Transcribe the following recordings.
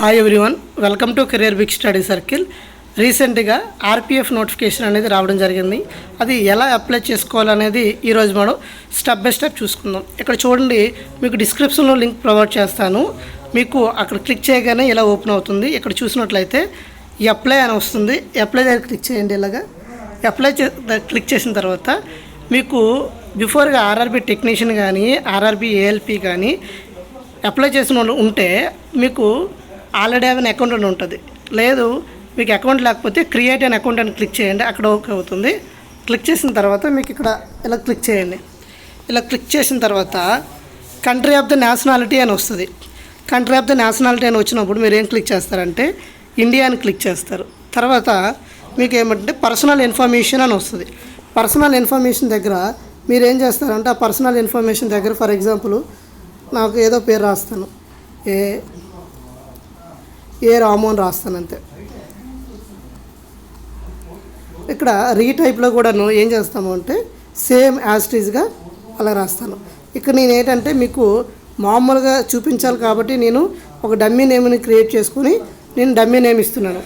Hi everyone, welcome to career big study circle. రీసెంట్గా RPF notification అనేది రావడం జరిగింది. అది ఎలా అప్లై చేసుకోవాలనేది ఈరోజు మనం స్టెప్ బై స్టెప్ చూసుకుందాం. ఇక్కడ చూడండి, మీకు డిస్క్రిప్షన్లో లింక్ ప్రొవైడ్ చేస్తాను. మీకు అక్కడ క్లిక్ చేయగానే ఇలా ఓపెన్ అవుతుంది. ఇక్కడ చూసినట్లయితే ఈ అప్లై అని వస్తుంది. అప్లై దగ్గర క్లిక్ చేయండి. ఇలాగా క్లిక్ చేసిన తర్వాత మీకు బిఫోర్గా ఆర్ఆర్బీ టెక్నీషియన్ కానీ ఆర్ఆర్బీ ఏఎల్పి కానీ అప్లై చేసిన వాళ్ళు ఉంటే మీకు ఆల్రెడీ అవి అకౌంట్ అని ఉంటుంది. లేదు మీకు అకౌంట్ లేకపోతే క్రియేట్ అన్ అకౌంట్ అని క్లిక్ చేయండి. అక్కడ ఓకే అవుతుంది. క్లిక్ చేసిన తర్వాత మీకు ఇక్కడ ఇలా క్లిక్ చేయండి. ఇలా క్లిక్ చేసిన తర్వాత కంట్రీ ఆఫ్ ద నేషనాలిటీ అని వస్తుంది. కంట్రీ ఆఫ్ ద నేషనాలిటీ అని వచ్చినప్పుడు మీరు ఏం క్లిక్ చేస్తారంటే ఇండియా అని క్లిక్ చేస్తారు. తర్వాత మీకు ఏమంటే పర్సనల్ ఇన్ఫర్మేషన్ అని వస్తుంది. పర్సనల్ ఇన్ఫర్మేషన్ దగ్గర మీరు ఏం చేస్తారంటే ఆ పర్సనల్ ఇన్ఫర్మేషన్ దగ్గర ఫర్ ఎగ్జాంపుల్ నాకు ఏదో పేరు రాస్తాను, ఏ రాము అని రాస్తాను అంతే. ఇక్కడ రీటైప్లో కూడాను ఏం చేస్తాము అంటే సేమ్ యాస్టీజ్గా అలా రాస్తాను. ఇక్కడ నేను ఏంటంటే మీకు మామూలుగా చూపించాలి కాబట్టి నేను ఒక డమ్మీ నేమ్ని క్రియేట్ చేసుకొని నేను డమ్మీ నేమ్ ఇస్తున్నాను.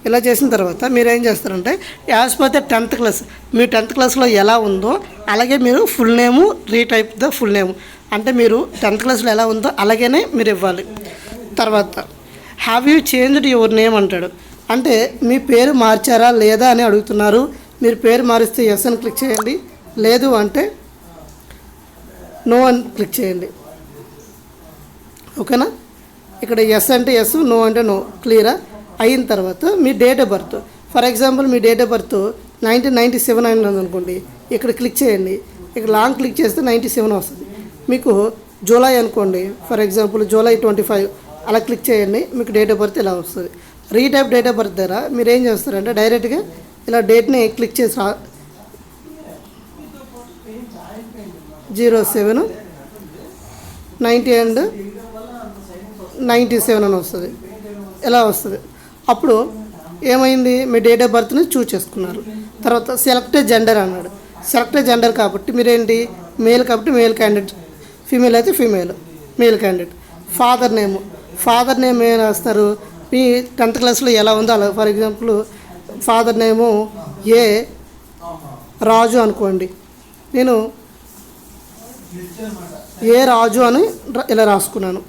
ఇలా చేసిన తర్వాత మీరు ఏం చేస్తారంటే as per the 10th class, me 10th క్లాస్లో ఎలా ఉందో అలాగే మీరు full name retype the full name, అంటే మీరు 10th క్లాస్లో ఎలా ఉందో అలాగనే మీరు ఇవ్వాలి. తర్వాత have you changed your name అంటాడు. అంటే మీ పేరు మార్చారా లేదా అని అడుగుతున్నారు. మీరు పేరు మారిస్తే ఎస్ అని క్లిక్ చేయండి, లేదు అంటే నో అని క్లిక్ చేయండి. ఓకేనా? ఇక్కడ ఎస్ అంటే ఎస్, నో అంటే నో. క్లియరా? అయిన తర్వాత మీ date of birth, for example మీ డేట్ ఆఫ్ బర్త్ 1997 అయినది అనుకోండి. ఇక్కడ క్లిక్ చేయండి. ఇక్కడ లాంగ్ క్లిక్ చేస్తే 97 వస్తుంది. మీకు జూలై అనుకోండి, ఫర్ ఎగ్జాంపుల్ జూలై 25 అలా క్లిక్ చేయండి. మీకు డేట్ ఆఫ్ బర్త్ ఇలా వస్తుంది. రీటైప్ డేట్ ఆఫ్ బర్త్ దగ్గర మీరు ఏం చేస్తారంటే డైరెక్ట్గా ఇలా డేట్ని క్లిక్ చేసి 07 90 అండ్ 97 అని వస్తుంది. ఇలా వస్తుంది. అప్పుడు ఏమైంది, మీ డేట్ ఆఫ్ బర్త్ని చూజ్ చేసుకున్నారు. తర్వాత సెలెక్టెడ్ జెండర్ అన్నాడు. సెలెక్టెడ్ జెండర్ కాబట్టి మీరేంటి మేల్ కాబట్టి మేల్ క్యాండిడేట్, ఫీమేల్ అయితే female, male candidate. Father name ఏం రాస్తారు, మీ 10th క్లాస్లో ఎలా ఉందో అలా. ఫర్ ఎగ్జాంపుల్ ఫాదర్ నేము ఏ రాజు అనుకోండి. నేను ఏ రాజు అని ఇలా రాసుకున్నాను,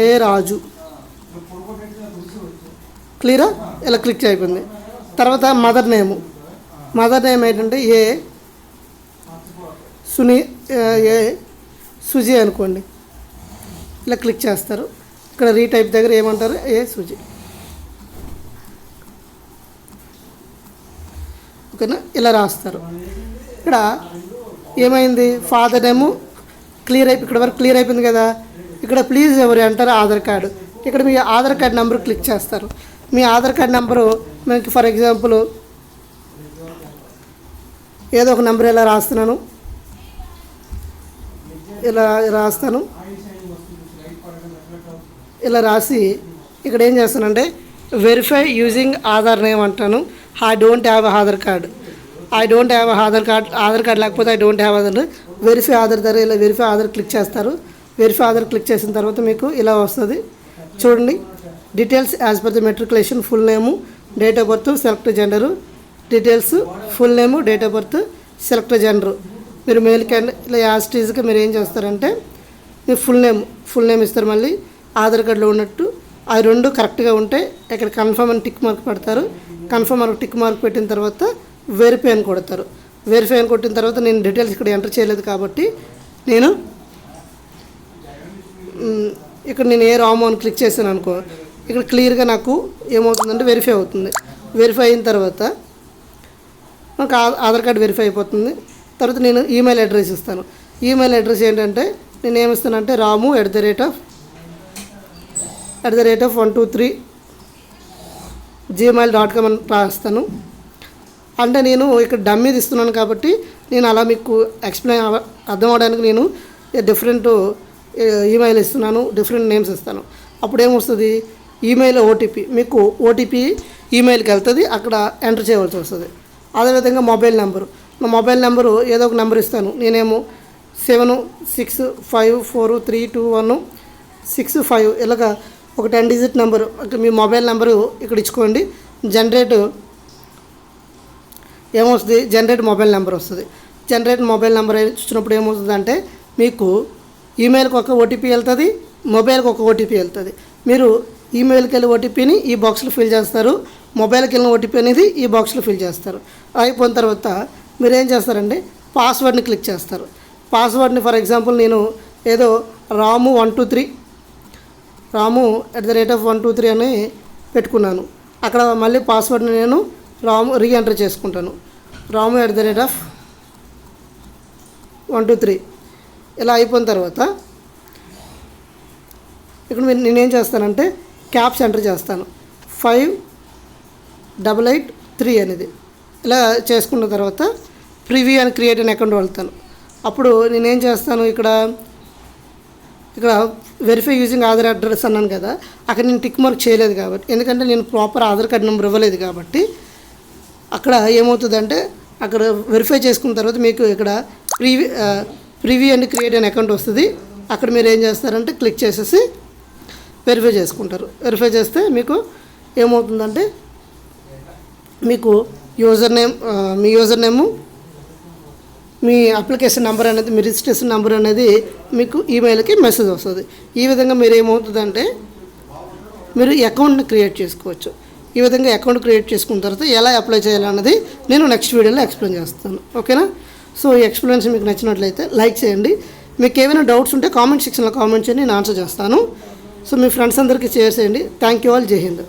ఏ రాజు. క్లియరా? ఇలా క్లిక్ అయిపోయింది. తర్వాత మదర్ నేమ్ ఏంటంటే ఏ సుజీ అనుకోండి. ఇలా క్లిక్ చేస్తారు. ఇక్కడ రీటైప్ దగ్గర ఏమంటారు, ఏ సుజీ. ఓకేనా? ఇలా రాస్తారు. ఇక్కడ ఏమైంది, ఫాదర్ నేము ఇక్కడ వరకు క్లియర్ అయిపోయింది కదా. ఇక్కడ ప్లీజ్ ఎవరు అంటారు ఆధార్ కార్డు. ఇక్కడ మీ ఆధార్ కార్డ్ నెంబర్ క్లిక్ చేస్తారు. మీ ఆధార్ కార్డ్ నెంబరు మీకు ఫర్ ఎగ్జాంపుల్ ఏదో ఒక నెంబర్ ఇలా రాస్తున్నాను, ఇలా రాస్తాను. ఇలా రాసి ఇక్కడ ఏం చేస్తానంటే వెరిఫై యూజింగ్ ఆధార్ నేమ్ అంటాను. I don't have Aadhaar card లేకపోతే I don't have Aadhaar. Verify Aadhaar దగ్గర ఇలా వెరిఫై ఆధార్ క్లిక్ చేస్తారు. వెరిఫై ఆధార్ క్లిక్ చేసిన తర్వాత మీకు ఇలా వస్తుంది. చూడండి, details as per the matriculation, full name, date of birth, select gender, details full name, date of birth, select gender. మీరు మెయిల్ క్యాండిడేట్ ఇలా యాస్టీజ్గా మీరు ఏం చేస్తారంటే మీరు ఫుల్ నేమ్ ఇస్తారు. మళ్ళీ ఆధార్ కార్డులో ఉన్నట్టు అవి రెండు కరెక్ట్గా ఉంటే ఇక్కడ కన్ఫర్మ్ అని టిక్ మార్క్ పెడతారు. కన్ఫర్మ్ అని టిక్ మార్క్ పెట్టిన తర్వాత వెరిఫై అని కొడతారు. వెరిఫై అని కొట్టిన తర్వాత నేను డీటెయిల్స్ ఇక్కడ ఎంటర్ చేయలేదు కాబట్టి నేను ఇక్కడ ఏ రాము అని క్లిక్ చేశాను అనుకో, ఇక్కడ క్లియర్గా నాకు ఏమవుతుందంటే వెరిఫై అవుతుంది. వెరిఫై అయిన తర్వాత నాకు ఆధార్ కార్డు వెరిఫై అయిపోతుంది. తర్వాత నేను ఈమెయిల్ అడ్రస్ ఇస్తాను. ఈమెయిల్ అడ్రస్ ఏంటంటే నేను ఏమిస్తానంటే రాము @ 123 gmail.com అని రాస్తాను. అంటే నేను ఇక్కడ డమ్మీది ఇస్తున్నాను కాబట్టి నేను అలా మీకు ఎక్స్ప్లెయిన్ అర్థం అవడానికి నేను డిఫరెంట్ ఈమెయిల్ ఇస్తున్నాను, డిఫరెంట్ నేమ్స్ ఇస్తాను. అప్పుడు ఏమొస్తుంది, ఈమెయిల్ ఓటీపీ, మీకు ఓటీపీ ఈమెయిల్కి వెళ్తుంది, అక్కడ ఎంటర్ చేయవలసి వస్తుంది. అదేవిధంగా మొబైల్ నెంబరు ఏదో ఒక నెంబర్ ఇస్తాను. నేనేమో 76543217 65 ఇలాగ ఒక 10 డిజిట్ నెంబరు మీ మొబైల్ నెంబరు ఇక్కడ ఇచ్చుకోండి. జనరేట్ ఏమొస్తుంది, జనరేట్ మొబైల్ నెంబర్ వస్తుంది. జనరేట్ మొబైల్ నెంబర్ ఇచ్చినప్పుడు ఏమవుతుందంటే మీకు ఈమెయిల్కి ఒక ఓటీపీ వెళ్తుంది, మొబైల్కి ఒక ఓటీపీ వెళ్తుంది. మీరు ఈమెయిల్కి వెళ్ళి ఓటీపీని ఈ బాక్స్లో ఫిల్ చేస్తారు, మొబైల్కి వెళ్ళిన ఓటీపీ అనేది ఈ బాక్స్లో ఫిల్ చేస్తారు. అయిపోయిన తర్వాత మీరు ఏం చేస్తారంటే పాస్వర్డ్ని క్లిక్ చేస్తారు. పాస్వర్డ్ని ఫర్ ఎగ్జాంపుల్ నేను ఏదో రాము 123 @123 అని పెట్టుకున్నాను. అక్కడ మళ్ళీ పాస్వర్డ్ని నేను రాము రీఎంటర్ చేసుకుంటాను. రాము @123 ఇలా అయిపోయిన తర్వాత ఇక్కడ నేనేం చేస్తానంటే క్యాప్స్ ఎంటర్ చేస్తాను. 5883 అనేది ఇలా చేసుకున్న తర్వాత ప్రివ్యూ అని క్రియేట్ అనే అకౌంట్ వెళ్తాను. అప్పుడు నేనేం చేస్తాను, ఇక్కడ వెరిఫై యూజింగ్ ఆధార్ అడ్రస్ అన్నాను కదా, అక్కడ నేను టిక్ మార్క్ చేయలేదు కాబట్టి, ఎందుకంటే నేను ప్రాపర్ ఆధార్ కార్డ్ నెంబర్ ఇవ్వలేదు కాబట్టి అక్కడ ఏమవుతుందంటే అక్కడ వెరిఫై చేసుకున్న తర్వాత మీకు ఇక్కడ ప్రివ్యూ అండ్ క్రియేట్ అనే అకౌంట్ వస్తుంది. అక్కడ మీరు ఏం చేస్తారంటే క్లిక్ చేసేసి వెరిఫై చేసుకుంటారు. వెరిఫై చేస్తే మీకు ఏమవుతుందంటే మీకు మీ యూజర్ నేము మీ అప్లికేషన్ నెంబర్ అనేది మీ రిజిస్ట్రేషన్ నెంబర్ అనేది మీకు ఈమెయిల్కి మెసేజ్ వస్తుంది. ఈ విధంగా మీరు ఏమవుతుందంటే మీరు అకౌంట్ని క్రియేట్ చేసుకోవచ్చు. ఈ విధంగా అకౌంట్ క్రియేట్ చేసుకున్న తర్వాత ఎలా అప్లై చేయాలన్నది నేను నెక్స్ట్ వీడియోలో ఎక్స్ప్లెయిన్ చేస్తాను. ఓకేనా? సో ఈ ఎక్స్ప్లెయిన్స్ మీకు నచ్చినట్లయితే లైక్ చేయండి. మీకు ఏమైనా డౌట్స్ ఉంటే కామెంట్ సెక్షన్లో కామెంట్ చేయండి, నేను ఆన్సర్ చేస్తాను. సో మీ ఫ్రెండ్స్ అందరికీ షేర్ చేయండి. Thank you all. జై హింద్.